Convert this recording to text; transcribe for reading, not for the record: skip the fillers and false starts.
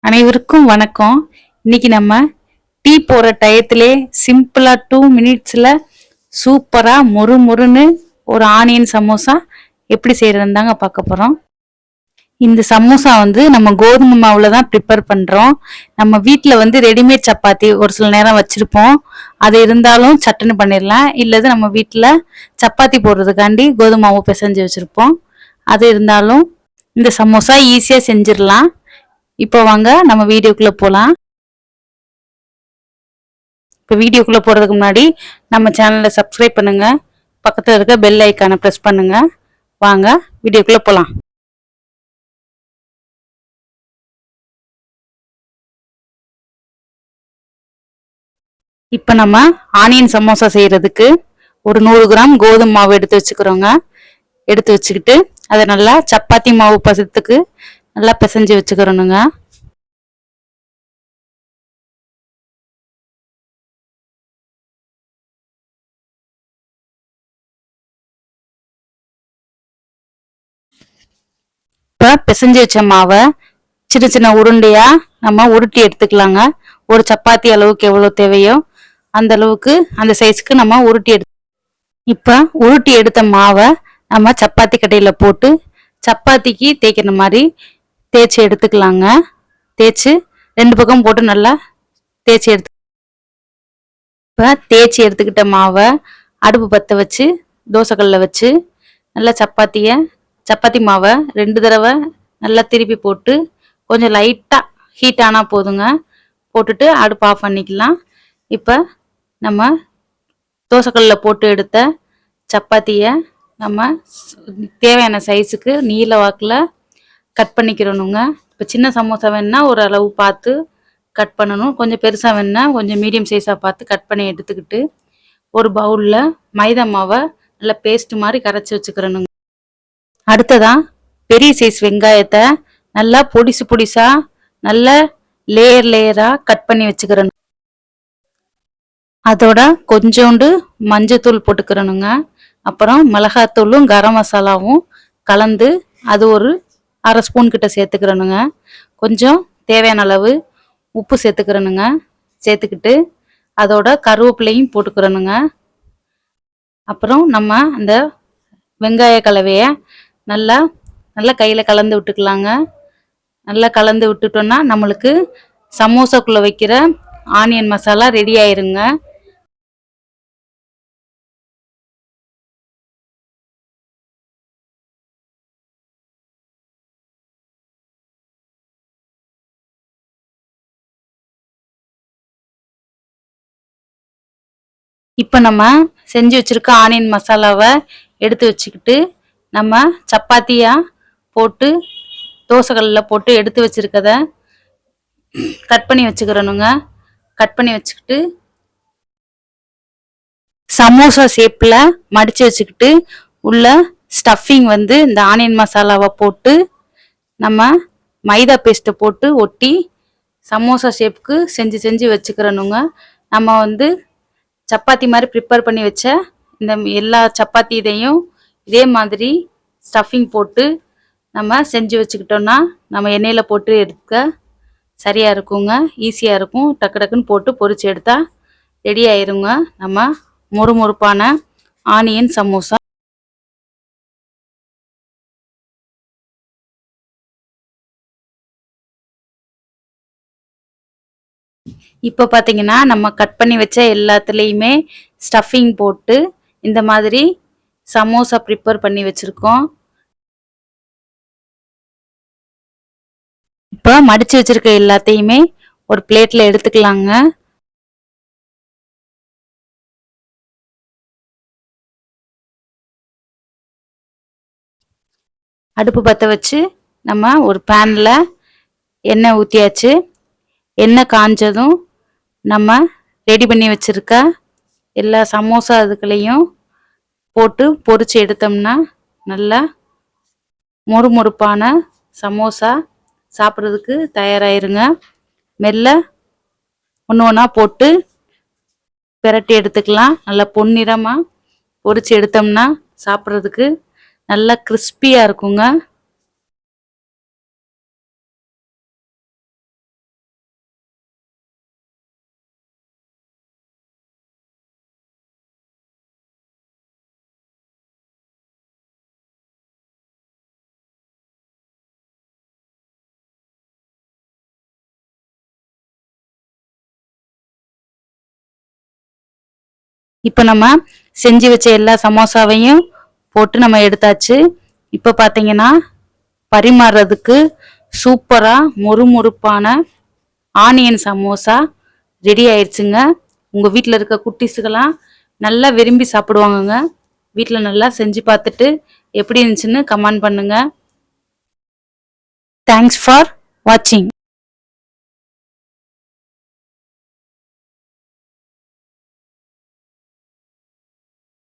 அனைவருக்கும் வணக்கம். இன்னைக்கு நம்ம டீ போற டயத்திலே சிம்பிளா 2 மினிட்ஸ்ல சூப்பரா மொறு மொறுன்னு ஒரு ஆனியன் சமோசா எப்படி செய்யறதுன்னு தாங்க பார்க்க போறோம். இந்த சமோசா நம்ம கோதுமை மாவுல தான் ப்ரிப்பேர் பண்றோம். நம்ம வீட்டில் ரெடிமேட் சப்பாத்தி ஒரு சில நேரம் வச்சிருப்போம். அது இருந்தாலும் சட்டுன்னு பண்ணிடலாம். இல்லது நம்ம வீட்டில் சப்பாத்தி போடுறதுக்காண்டி கோதுமை மாவு பிசைஞ்சு வச்சிருப்போம். அது இருந்தாலும் இந்த சமோசா ஈஸியா செஞ்சிடலாம். இப்போ வாங்க நம்ம வீடியோக்குள்ள போலாம். இப்போ வீடியோக்குள்ள போறதுக்கு முன்னாடி நம்ம சேனலை சப்ஸ்கிரைப் பண்ணுங்க, பக்கத்துல இருக்க பெல் ஐக்கானை பிரஸ் பண்ணுங்க. வாங்க வீடியோக்குள்ள போலாம். இப்போ நம்ம ஆனியன் சமோசா செய்யறதுக்கு ஒரு 100 கிராம் கோதுமை மாவு எடுத்து வச்சுக்கிறோங்க. எடுத்து வச்சுக்கிட்டு அதை நல்லா சப்பாத்தி மாவு பசத்துக்கு நல்லா பிசைஞ்சு வச்சுக்கிறோனுங்க. இப்போ பிசைஞ்சு வச்ச மாவை சின்ன சின்ன உருண்டையா நம்ம உருட்டி எடுத்துக்கலாங்க. ஒரு சப்பாத்தி அளவுக்கு எவ்வளோ தேவையோ அந்த அளவுக்கு அந்த சைஸ்க்கு நம்ம உருட்டி இப்போ உருட்டி எடுத்த மாவை நம்ம சப்பாத்தி கட்டையில போட்டு சப்பாத்திக்கு தேய்க்கிற மாதிரி தேய்ச்சி எடுத்துக்கலாங்க. தேய்ச்சி 2 பக்கம் போட்டு நல்லா தேய்ச்சி இப்போ தேய்ச்சி எடுத்துக்கிட்ட மாவை அடுப்பு பற்ற வச்சு தோசைக்கல்ல வச்சு நல்லா சப்பாத்தி மாவை 2 தடவை நல்லா திருப்பி போட்டு கொஞ்சம் லைட்டாக ஹீட் ஆனால் போதுங்க. போட்டுட்டு அடுப்பு ஆஃப் பண்ணிக்கலாம். இப்போ நம்ம தோசைக்கல்ல போட்டு எடுத்த சப்பாத்தியை நம்ம தேவையான சைஸுக்கு நீல வாக்கில் கட் பண்ணிக்கிறணுங்க. இப்போ சின்ன சமோசா வேணுன்னா ஒரு அளவு பார்த்து கட் பண்ணணும். கொஞ்சம் பெருசாக வேணுன்னா கொஞ்சம் மீடியம் சைஸாக பார்த்து கட் பண்ணி எடுத்துக்கிட்டு ஒரு பவுலில் மைதா மாவை நல்லா பேஸ்ட் மாதிரி கரைச்சி வச்சுக்கிறணுங்க. அடுத்ததா பெரிய சைஸ் வெங்காயத்தை நல்லா பொடிசா நல்லா லேயரா கட் பண்ணி வச்சுக்கிறணும். அதோட கொஞ்சோண்டு மஞ்சத்தூள் போட்டுக்கிறணுங்க. அப்புறம் மிளகாத்தூளும் கரம் மசாலாவும் கலந்து அது ஒரு 1/2 ஸ்பூன் கிட்ட சேர்த்துக்கிறணுங்க. கொஞ்சம் தேவையான அளவு உப்பு சேர்த்துக்கிறணுங்க. சேர்த்துக்கிட்டு அதோட கருவேப்பிலையும் போட்டுக்கிறணுங்க. அப்புறம் நம்ம அந்த வெங்காய கலவையை நல்லா கையில் கலந்து விட்டுக்கலாங்க. நல்லா கலந்து விட்டுட்டோம்னா நம்மளுக்கு சமோசாக்குள்ளே வைக்கிற ஆனியன் மசாலா ரெடி ஆயிருங்க. இப்போ நம்ம செஞ்சு வச்சிருக்க ஆனியன் மசாலாவை எடுத்து வச்சுக்கிட்டு நம்ம சப்பாத்தியாக போட்டு தோசைக்கல்லில் போட்டு எடுத்து வச்சிருக்கத கட் பண்ணி வச்சுக்கிறணுங்க. கட் பண்ணி வச்சுக்கிட்டு சமோசா ஷேப்பில் மடித்து வச்சுக்கிட்டு உள்ள ஸ்டஃபிங் இந்த ஆனியன் மசாலாவை போட்டு நம்ம மைதா பேஸ்ட்டை போட்டு ஒட்டி சமோசா ஷேப்புக்கு செஞ்சு வச்சுக்கிறணுங்க. நம்ம சப்பாத்தி மாதிரி ப்ரிப்பேர் பண்ணி வச்ச இந்த எல்லா சப்பாத்தி இதையும் இதே மாதிரி ஸ்டஃபிங் போட்டு நம்ம செஞ்சு வச்சுக்கிட்டோம்னா நம்ம எண்ணெயில் போட்டு எடுக்க சரியாக இருக்குங்க. ஈஸியாக இருக்கும். டக்கு டக்குன்னு போட்டு பொரிச்சு எடுத்தா ரெடி ஆயிருங்க நம்ம மொறுமொறுப்பான ஆனியன் சமோசா. இப்போ பார்த்தீங்கன்னா நம்ம கட் பண்ணி வச்ச எல்லாத்துலேயுமே ஸ்டஃபிங் போட்டு இந்த மாதிரி சமோசா ப்ரிப்பேர் பண்ணி வச்சுருக்கோம். இப்போ மடித்து வச்சிருக்க எல்லாத்தையுமே ஒரு பிளேட்டில் எடுத்துக்கலாங்க. அடுப்பு பற்ற வச்சு நம்ம ஒரு பேனில் எண்ணெய் ஊற்றியாச்சு. எண்ணெய் காஞ்சதும் நம்ம ரெடி பண்ணி வச்சுருக்க எல்லா சமோசா இதுக்குள்ளேயும் போட்டு பொரிச்சு எடுத்தோம்னா நல்லா மொறுமொறுப்பான சமோசா சாப்பிட்றதுக்கு தயாராகிருங்க. மெல்ல ஒன்று ஒன்றா போட்டு பிரட்டி எடுத்துக்கலாம். நல்லா பொன்னிறமாக பொரிச்சு எடுத்தோம்னா சாப்பிட்றதுக்கு நல்லா கிறிஸ்பியாக இருக்குங்க. இப்போ நம்ம செஞ்சு வச்ச எல்லா சமோசாவையும் போட்டு நம்ம எடுத்தாச்சு. இப்போ பார்த்தீங்கன்னா பரிமாறுறதுக்கு சூப்பரா மொறுமொறுப்பான ஆனியன் சமோசா ரெடி ஆயிடுச்சுங்க. உங்க வீட்டில் இருக்க குட்டீஸுக்கெல்லாம் நல்லா விரும்பி சாப்பிடுவாங்கங்க. வீட்டில் நல்லா செஞ்சு பார்த்துட்டு எப்படி இருந்துச்சுன்னு கமெண்ட் பண்ணுங்க. தேங்க்ஸ் ஃபார் வாட்சிங்.